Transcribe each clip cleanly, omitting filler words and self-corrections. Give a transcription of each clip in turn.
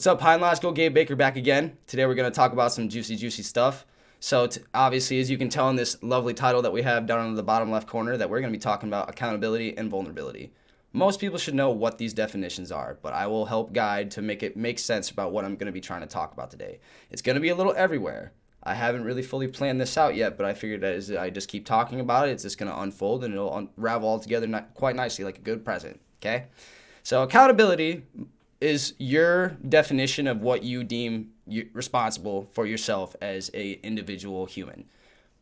What's up, Pine Lodge? Go Gabe Baker back again. Today we're going to talk about some juicy stuff. So obviously, as you can tell in this lovely title that we have down in the bottom left corner, that we're going to be talking about accountability and vulnerability. Most people should know what these definitions are, but I will help guide to make it make sense about what I'm going to be trying to talk about today. It's going to be a little everywhere. I haven't really fully planned this out yet, but I figured that as I just keep talking about it, it's just going to unfold and it'll unravel all together quite nicely like a good present, okay? So accountability is your definition of what you deem responsible for yourself as a individual human.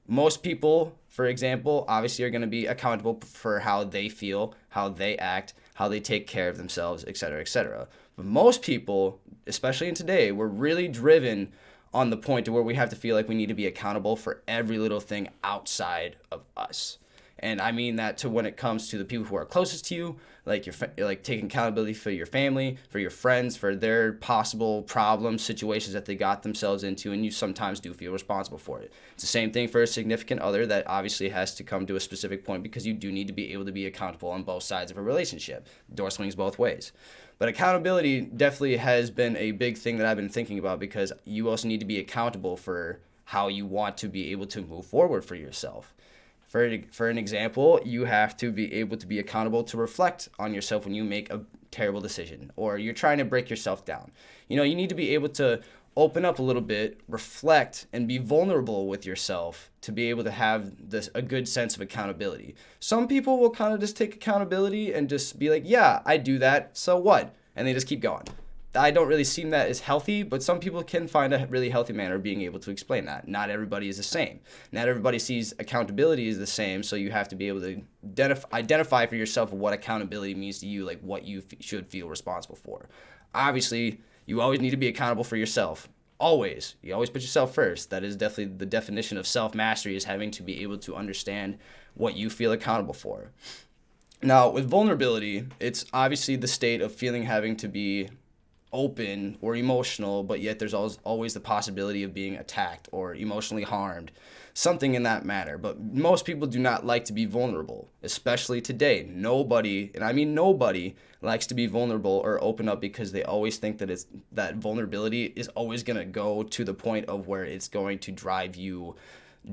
Most people, for example, obviously are going to be accountable for how they feel, how they act, how they take care of themselves, etc., etc. But most people, especially in today, we're really driven on the point to where we have to feel like we need to be accountable for every little thing outside of us. And I mean that to when it comes to the people who are closest to you, like like taking accountability for your family, for your friends, for their possible problems, situations that they got themselves into, and you sometimes do feel responsible for it. It's the same thing for a significant other that obviously has to come to a specific point because you do need to be able to be accountable on both sides of a relationship. The door swings both ways. But accountability definitely has been a big thing that I've been thinking about because you also need to be accountable for how you want to be able to move forward for yourself. For an example, you have to be able to be accountable to reflect on yourself when you make a terrible decision or you're trying to break yourself down. You know, you need to be able to open up a little bit, reflect, and be vulnerable with yourself to be able to have a good sense of accountability. Some people will kind of just take accountability and just be like, yeah, I do that, so what? And they just keep going. I don't really seem that as healthy, but some people can find a really healthy manner of being able to explain that. Not everybody is the same. Not everybody sees accountability as the same, so you have to be able to identify for yourself what accountability means to you, like what you should feel responsible for. Obviously, you always need to be accountable for yourself. Always. You always put yourself first. That is definitely the definition of self-mastery, is having to be able to understand what you feel accountable for. Now, with vulnerability, it's obviously the state of having to be open or emotional, but yet there's always the possibility of being attacked or emotionally harmed, something in that manner. But most people do not like to be vulnerable, especially today. Nobody, and I mean nobody, likes to be vulnerable or open up because they always think that vulnerability is always going to go to the point of where it's going to drive you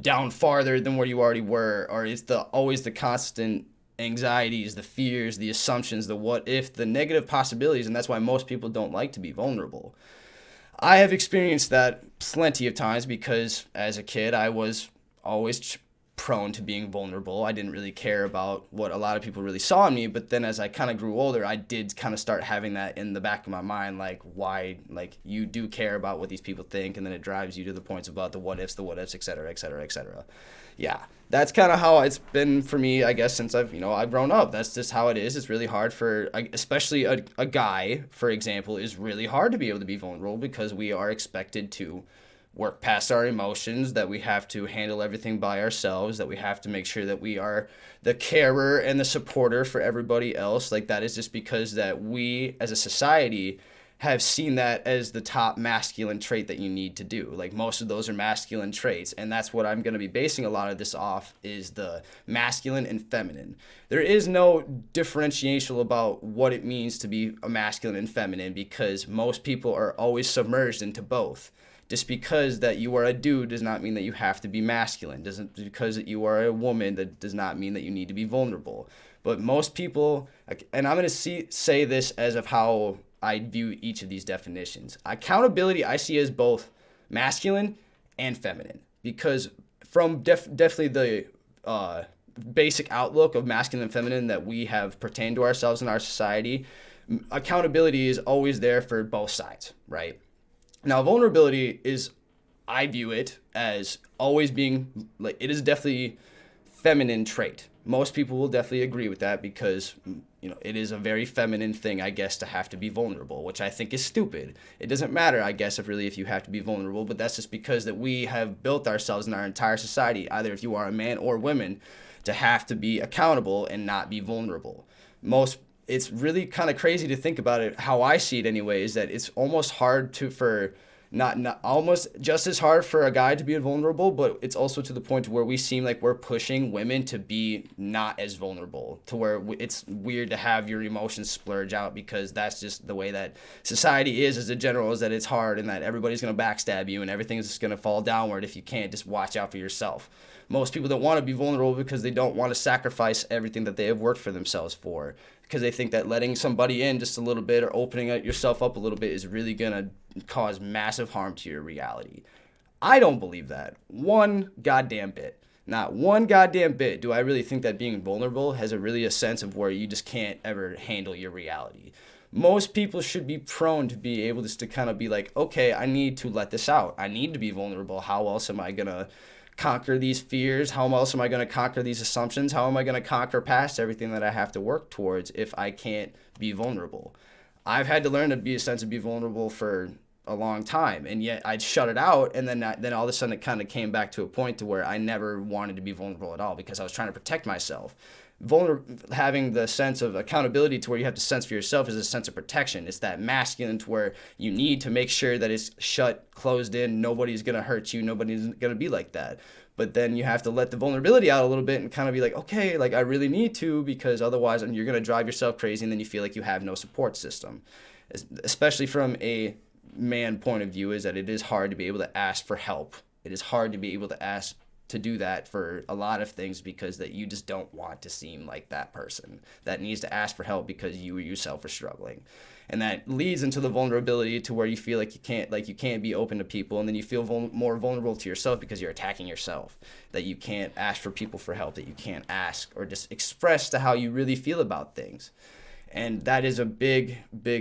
down farther than where you already were, or it's always the constant anxieties, the fears, the assumptions, the what if, the negative possibilities, and that's why most people don't like to be vulnerable. I have experienced that plenty of times because as a kid I was always prone to being vulnerable. I didn't really care about what a lot of people really saw in me, but then as I kind of grew older, I did kind of start having that in the back of my mind, like why, like you do care about what these people think, and then it drives you to the points about the what ifs, etc., etc., etc. Yeah, that's kind of how it's been for me, I guess, since I've grown up. That's just how it is. It's really hard for, especially a guy, for example, is really hard to be able to be vulnerable because we are expected to work past our emotions, that we have to handle everything by ourselves, that we have to make sure that we are the carer and the supporter for everybody else. Like that is just because that we as a society have seen that as the top masculine trait that you need to do. Like most of those are masculine traits, and that's what I'm going to be basing a lot of this off, is the masculine and feminine. There is no differentiation about what it means to be a masculine and feminine because most people are always submerged into both. Just because that you are a dude does not mean that you have to be masculine. Because that you are a woman, that does not mean that you need to be vulnerable. But most people, and I'm going to say this as of how I view each of these definitions. Accountability I see as both masculine and feminine, because from definitely the basic outlook of masculine and feminine that we have pertained to ourselves in our society, accountability is always there for both sides, right? Now, vulnerability is, I view it as always being, like, it is definitely feminine trait. Most people will definitely agree with that because, it is a very feminine thing, I guess, to have to be vulnerable, which I think is stupid. It doesn't matter, I guess, if you have to be vulnerable, but that's just because that we have built ourselves in our entire society, either if you are a man or woman, to have to be accountable and not be vulnerable. It's really kind of crazy to think about it. How I see it anyway is that it's almost hard for Not almost just as hard for a guy to be vulnerable, but it's also to the point where we seem like we're pushing women to be not as vulnerable, to where it's weird to have your emotions splurge out, because that's just the way that society is as a general, is that it's hard and that everybody's going to backstab you and everything's just going to fall downward if you can't just watch out for yourself. Most people don't want to be vulnerable because they don't want to sacrifice everything that they have worked for themselves for, because they think that letting somebody in just a little bit or opening yourself up a little bit is really going to cause massive harm to your reality. I don't believe that one goddamn bit. Not one goddamn bit do I really think that being vulnerable has a sense of where you just can't ever handle your reality. Most people should be prone to be able just to kind of be like, okay, I need to let this out. I need to be vulnerable. How else am I going to conquer these fears? How else am I going to conquer these assumptions? How am I going to conquer past everything that I have to work towards if I can't be vulnerable? I've had to learn to be a sense of be vulnerable for a long time, and yet I'd shut it out, and then all of a sudden it kind of came back to a point to where I never wanted to be vulnerable at all, because I was trying to protect myself. Having the sense of accountability to where you have to sense for yourself is a sense of protection. It's that masculine to where you need to make sure that it's shut, closed in, nobody's going to hurt you, nobody's going to be like that. But then you have to let the vulnerability out a little bit and kind of be like, okay, like I really need to, because otherwise you're going to drive yourself crazy, and then you feel like you have no support system. Especially from a man point of view, is that it is hard to be able to ask for help. It is hard to be able to ask to do that for a lot of things, because that you just don't want to seem like that person that needs to ask for help because you yourself are struggling. And that leads into the vulnerability to where you feel like you can't be open to people, and then you feel more vulnerable to yourself because you're attacking yourself, that you can't ask for people for help, that you can't ask or just express to how you really feel about things. And that is a big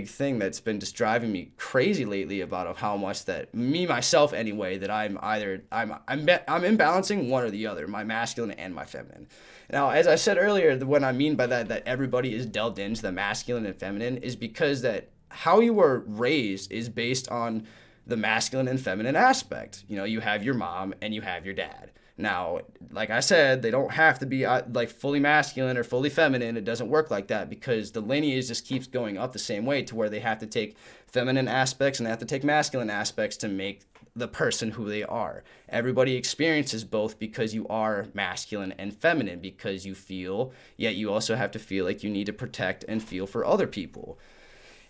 thing that's been just driving me crazy lately, about how much that myself anyway, that I'm imbalancing one or the other, my masculine and my feminine. Now, as I said earlier, what I mean by that everybody is delved into the masculine and feminine, is because that how you were raised is based on the masculine and feminine aspect. You know, you have your mom and you have your dad. Now, like I said, they don't have to be like fully masculine or fully feminine. It doesn't work like that, because the lineage just keeps going up the same way, to where they have to take feminine aspects and they have to take masculine aspects to make the person who they are. Everybody experiences both, because you are masculine and feminine, because you feel, yet you also have to feel like you need to protect and feel for other people.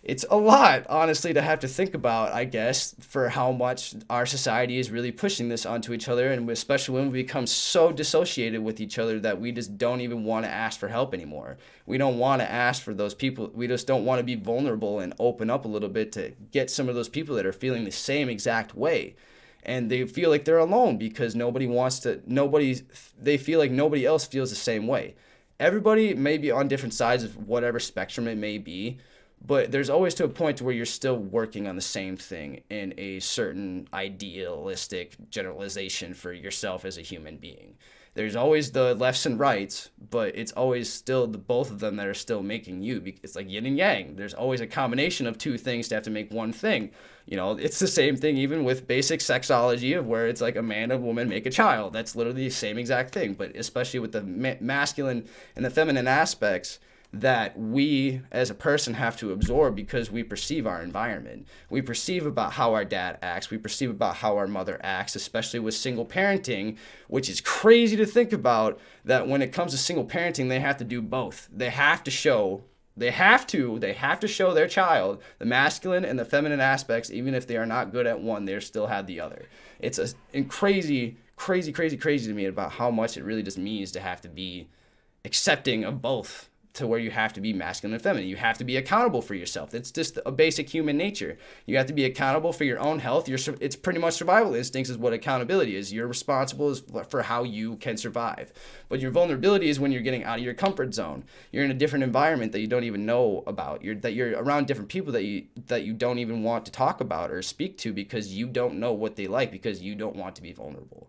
It's a lot, honestly, to have to think about, I guess, for how much our society is really pushing this onto each other, and especially when we become so dissociated with each other that we just don't even want to ask for help anymore. We don't want to ask for those people. We just don't want to be vulnerable and open up a little bit to get some of those people that are feeling the same exact way. And they feel like they're alone, because they feel like nobody else feels the same way. Everybody may be on different sides of whatever spectrum it may be, but there's always to a point where you're still working on the same thing in a certain idealistic generalization for yourself as a human being. There's always the lefts and rights, but it's always still the both of them that are still making you. It's like yin and yang. There's always a combination of two things to have to make one thing. You know, it's the same thing even with basic sexology, of where it's like a man and a woman make a child. That's literally the same exact thing, but especially with the masculine and the feminine aspects that we as a person have to absorb, because we perceive our environment. We perceive about how our dad acts. We perceive about how our mother acts, especially with single parenting, which is crazy to think about, that when it comes to single parenting, they have to do both. They have to show their child the masculine and the feminine aspects. Even if they are not good at one, they still have the other. It's crazy to me about how much it really just means to have to be accepting of both, to where you have to be masculine and feminine. You have to be accountable for yourself. It's just a basic human nature. You have to be accountable for your own health. It's pretty much survival instincts is what accountability is. You're responsible for how you can survive. But your vulnerability is when you're getting out of your comfort zone. You're in a different environment that you don't even know about. You're around different people that you don't even want to talk about or speak to, because you don't know what they like, because you don't want to be vulnerable.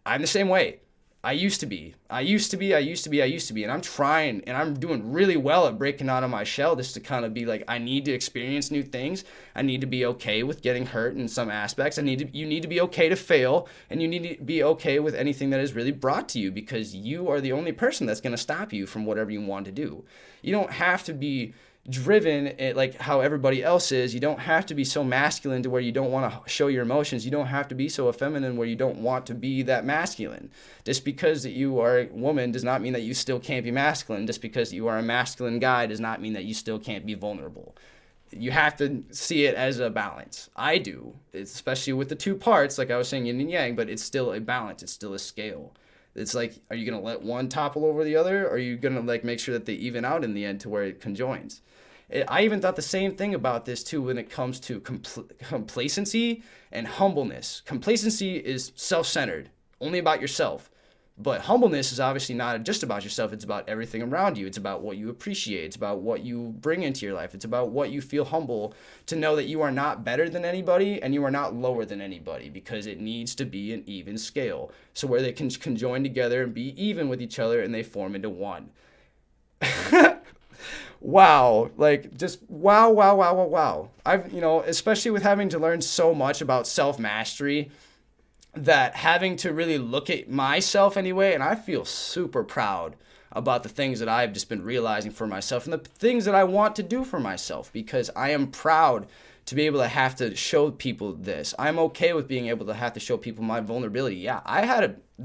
I'm the same way. I used to be, and I'm trying, and I'm doing really well at breaking out of my shell, just to kind of be like, I need to experience new things. I need to be okay with getting hurt in some aspects. You need to be okay to fail, and you need to be okay with anything that is really brought to you, because you are the only person that's going to stop you from whatever you want to do. You don't have to be driven like how everybody else is. You don't have to be so masculine to where you don't want to show your emotions. You don't have to be so effeminate where you don't want to be that masculine. Just because that you are a woman does not mean that you still can't be masculine. Just because you are a masculine guy does not mean that you still can't be vulnerable. You have to see it as a balance. I do, especially with the two parts, like I was saying, yin and yang, but it's still a balance. It's still a scale. It's like, are you going to let one topple over the other? Or are you going to like make sure that they even out in the end to where it conjoins? I even thought the same thing about this too when it comes to complacency and humbleness. Complacency is self-centered, only about yourself. But humbleness is obviously not just about yourself. It's about everything around you. It's about what you appreciate. It's about what you bring into your life. It's about what you feel humble to know that you are not better than anybody and you are not lower than anybody, because it needs to be an even scale. So where they can conjoin together and be even with each other and they form into one. Wow. Like just wow, wow, wow, wow, wow. I've, especially with having to learn so much about self-mastery, that having to really look at myself anyway, and I feel super proud about the things that I've just been realizing for myself and the things that I want to do for myself, because I am proud to be able to have to show people this. I'm okay with being able to have to show people my vulnerability. Yeah,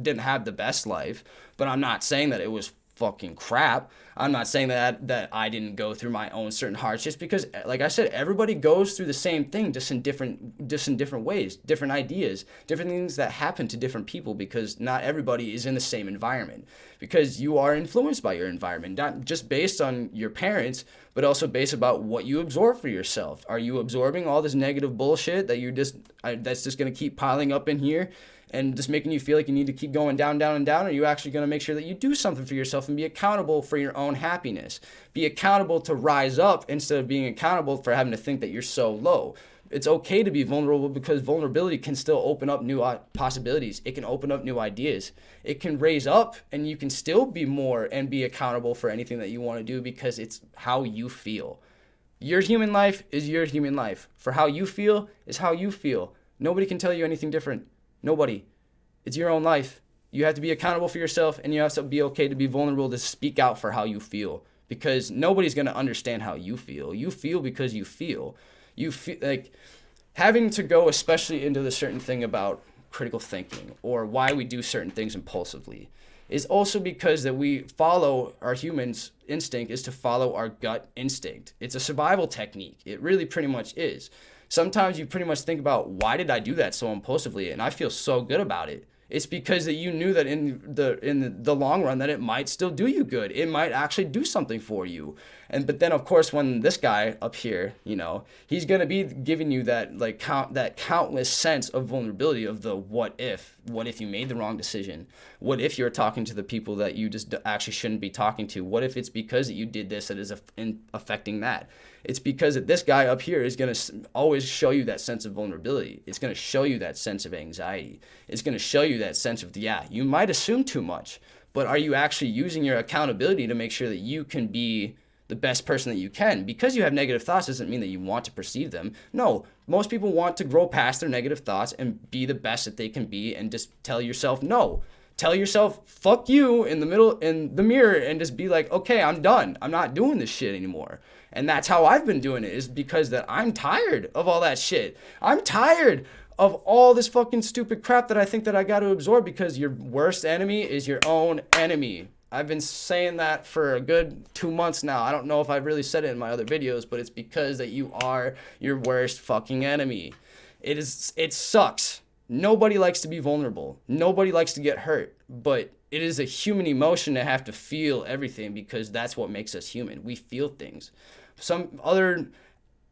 didn't have the best life, but I'm not saying that it was fucking crap. I'm not saying that I didn't go through my own certain hardships, because like I said, everybody goes through the same thing, just in different ways, different ideas, different things that happen to different people, because not everybody is in the same environment, because you are influenced by your environment, not just based on your parents, but also based about what you absorb for yourself. Are you absorbing all this negative bullshit that that's just going to keep piling up in here and just making you feel like you need to keep going down, down, and down? Or are you actually going to make sure that you do something for yourself and be accountable for your own happiness? Be accountable to rise up instead of being accountable for having to think that you're so low. It's okay to be vulnerable, because vulnerability can still open up new possibilities. It can open up new ideas. It can raise up, and you can still be more and be accountable for anything that you want to do, because it's how you feel. Your human life is your human life. For how you feel is how you feel. Nobody can tell you anything different. Nobody. It's your own life. You have to be accountable for yourself, and you have to be okay to be vulnerable, to speak out for how you feel, because nobody's going to understand how you feel. You feel because you feel. You feel like having to go especially into the certain thing about critical thinking or why we do certain things impulsively is also because that we follow our humans' instinct is to follow our gut instinct. It's a survival technique. It really pretty much is. Sometimes you pretty much think about, why did I do that so impulsively? And I feel so good about it. It's because that you knew that in the long run that it might still do you good. It might actually do something for you. But then of course when this guy up here, he's gonna be giving you that that countless sense of vulnerability of the what if you made the wrong decision? What if you're talking to the people that you just actually shouldn't be talking to? What if it's because that you did this that is affecting that? It's because that this guy up here is going to always show you that sense of vulnerability. It's going to show you that sense of anxiety. It's going to show you that sense of, you might assume too much, but are you actually using your accountability to make sure that you can be the best person that you can? Because you have negative thoughts doesn't mean that you want to perceive them. No, most people want to grow past their negative thoughts and be the best that they can be, and just tell yourself no. Tell yourself, fuck you in the mirror, and just be like, okay, I'm done. I'm not doing this shit anymore. And that's how I've been doing it, is because that I'm tired of all that shit. I'm tired of all this fucking stupid crap that I think that I got to absorb, because your worst enemy is your own enemy. I've been saying that for a good 2 months now. I don't know if I've really said it in my other videos, but it's because that you are your worst fucking enemy. It sucks. Nobody likes to be vulnerable. Nobody likes to get hurt, but it is a human emotion to have to feel everything, because that's what makes us human. We feel things. Some other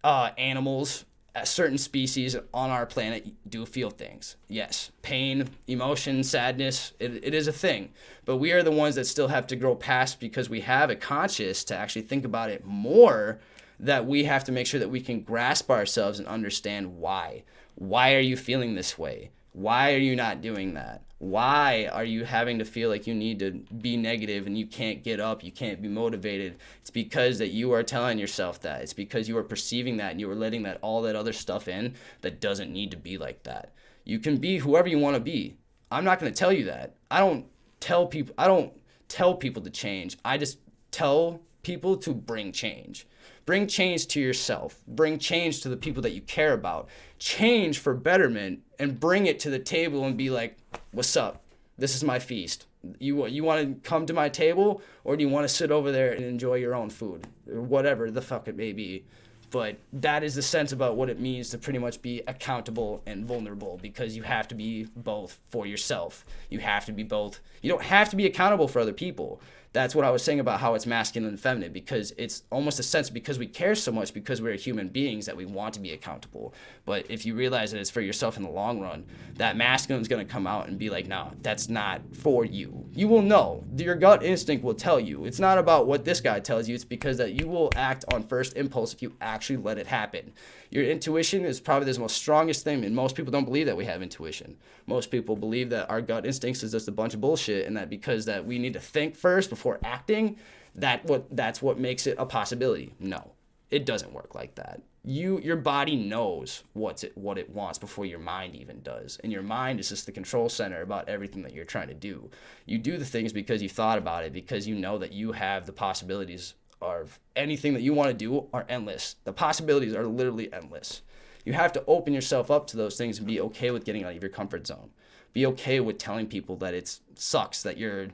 animals, certain species on our planet do feel things. Yes, pain, emotion, sadness, it is a thing. But we are the ones that still have to grow past, because we have a conscious to actually think about it more, that we have to make sure that we can grasp ourselves and understand why. Why are you feeling this way? Why are you not doing that? Why are you having to feel like you need to be negative and you can't get up, you can't be motivated? It's because that you are telling yourself that. It's because you are perceiving that, and you are letting all that other stuff in that doesn't need to be like that. You can be whoever you want to be. I'm not going to tell you that. I don't tell people to change. I just tell people to bring change. Bring change to yourself. Bring change to the people that you care about. Change for betterment, and bring it to the table and be like, what's up? This is my feast. You want to come to my table, or do you want to sit over there and enjoy your own food, or whatever the fuck it may be? But that is the sense about what it means to pretty much be accountable and vulnerable, because you have to be both for yourself. You have to be both. You don't have to be accountable for other people. That's what I was saying about how it's masculine and feminine, because it's almost a sense, because we care so much, because we're human beings, that we want to be accountable. But if you realize that it's for yourself in the long run, that masculine is going to come out and be like, no, that's not for you. You will know. Your gut instinct will tell you. It's not about what this guy tells you. It's because that you will act on first impulse if you actually let it happen. Your intuition is probably the most strongest thing, and most people don't believe that we have intuition. Most people believe that our gut instincts is just a bunch of bullshit, and that because that we need to think first before acting, that's what makes it a possibility. No, it doesn't work like that. Your body knows what it wants before your mind even does, and your mind is just the control center about everything that you're trying to do. You do the things because you thought about it, because you know that you have the possibilities of anything that you want to do are endless. The possibilities are literally endless. You have to open yourself up to those things and be okay with getting out of your comfort zone. Be okay with telling people that it sucks that you're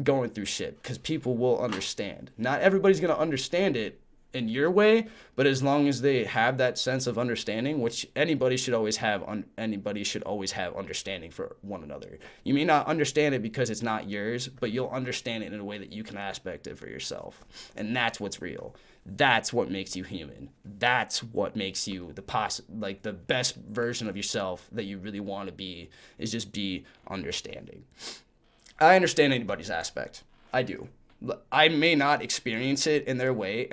going through shit, because people will understand. Not everybody's going to understand it in your way, but as long as they have that sense of understanding, which anybody should always have understanding for one another. You may not understand it because it's not yours, but you'll understand it in a way that you can aspect it for yourself. And that's what's real. That's what makes you human. That's what makes you the best version of yourself that you really want to be, is just be understanding. I understand anybody's aspect. I do. I may not experience it in their way,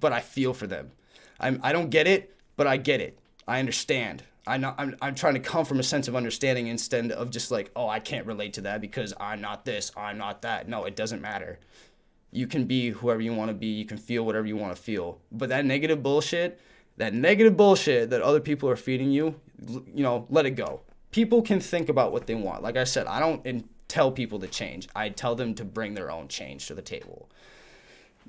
but I feel for them. I don't get it, but I get it. I understand. I'm trying to come from a sense of understanding instead of just like, oh, I can't relate to that because I'm not this, I'm not that. No, it doesn't matter. You can be whoever you want to be. You can feel whatever you want to feel. But that negative bullshit that other people are feeding you, let it go. People can think about what they want. Like I said, I don't tell people to change. I tell them to bring their own change to the table.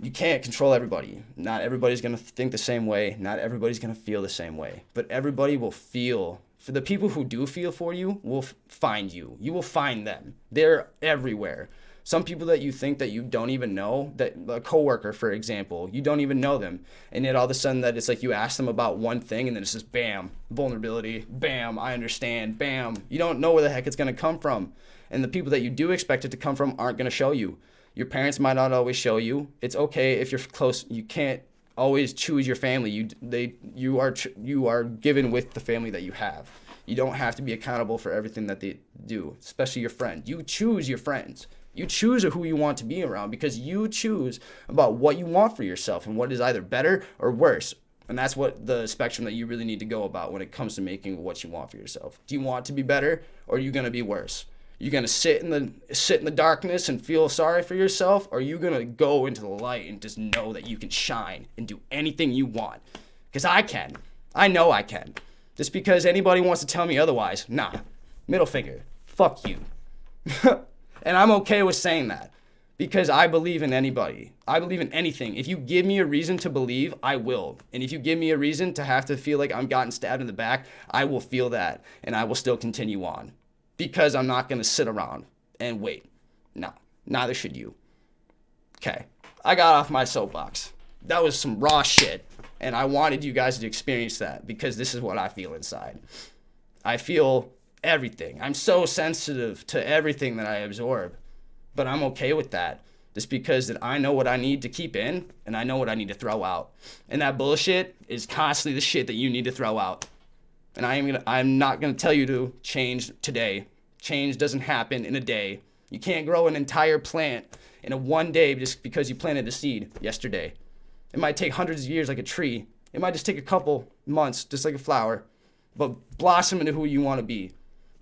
You can't control everybody. Not everybody's going to think the same way. Not everybody's going to feel the same way. But everybody will feel. For the people who do feel for you will find you. You will find them. They're everywhere. Some people that you think that you don't even know, that a coworker, for example, you don't even know them. And yet all of a sudden that it's like you ask them about one thing and then it's just bam, vulnerability, bam, I understand, bam. You don't know where the heck it's going to come from. And the people that you do expect it to come from aren't going to show you. Your parents might not always show you. It's okay if you're close. You can't always choose your family. You are given with the family that you have. You don't have to be accountable for everything that they do, especially your friend. You choose your friends. You choose who you want to be around because you choose about what you want for yourself and what is either better or worse. And that's what the spectrum that you really need to go about when it comes to making what you want for yourself. Do you want to be better, or are you going to be worse? You going to sit in the darkness and feel sorry for yourself, or are you going to go into the light and just know that you can shine and do anything you want? Because I can. I know I can. Just because anybody wants to tell me otherwise, nah. Middle finger. Fuck you. And I'm okay with saying that because I believe in anybody. I believe in anything. If you give me a reason to believe, I will. And if you give me a reason to have to feel like I'm gotten stabbed in the back, I will feel that and I will still continue on because I'm not going to sit around and wait. No, neither should you. Okay, I got off my soapbox. That was some raw shit. And I wanted you guys to experience that because this is what I feel inside. I feel everything. I'm so sensitive to everything that I absorb, but I'm okay with that just because that I know what I need to keep in and I know what I need to throw out. And that bullshit is constantly the shit that you need to throw out. And I'm not going to tell you to change today. Change doesn't happen in a day. You can't grow an entire plant in a one day just because you planted a seed yesterday. It might take hundreds of years like a tree. It might just take a couple months just like a flower, but blossom into who you want to be.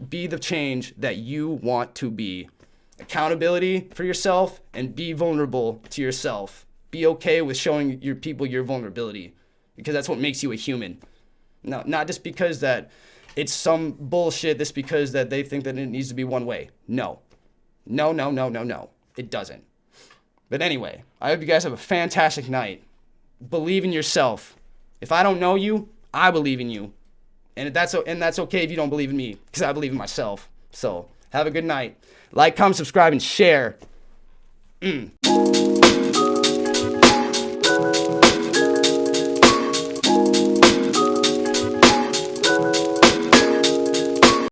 Be the change that you want to be. Accountability for yourself and be vulnerable to yourself. Be okay with showing your people your vulnerability because that's what makes you a human. No, not just because that it's some bullshit just because that they think that it needs to be one way. No. No. It doesn't. But anyway, I hope you guys have a fantastic night. Believe in yourself. If I don't know you, I believe in you. And that's okay if you don't believe in me, because I believe in myself. So have a good night. Like, comment, subscribe, and share.